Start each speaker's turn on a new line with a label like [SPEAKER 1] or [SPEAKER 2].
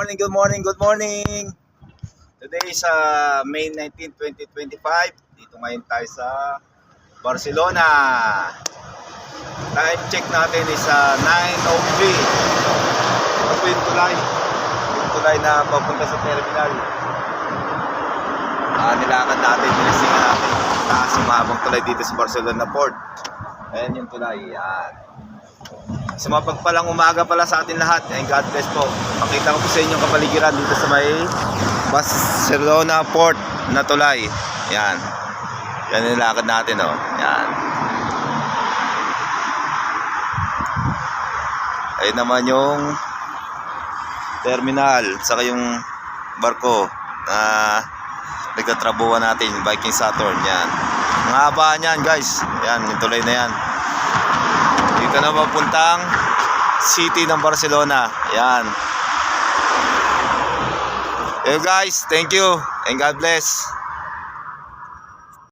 [SPEAKER 1] morning, good morning, good morning. Today is May 19, 2025. Dito ngayon tayo sa Barcelona. Time check natin is 9:03. Ito po yung tulay. Yung tulay na papunta sa terminal. Nilakad natin, bilisingan natin. Taas yung mahabang tulay dito sa Barcelona Port. Ayan yung tulay. Yan. Sa mga pagpalang umaga pala sa atin lahat. And God bless po. Pakita ko po sa inyo yung kapaligiran dito sa may Barcelona Port na tulay. Yan. Yan yung lakad natin, oh. Yan. Ayun naman yung terminal. Saka yung barko na nagtatrabuhan natin. Viking Saturn. Yan. Ang haba niyan, guys. Yan. Yung tulay na yan. Dito na mapuntang city ng Barcelona. Yan. Hey guys, thank you and God bless.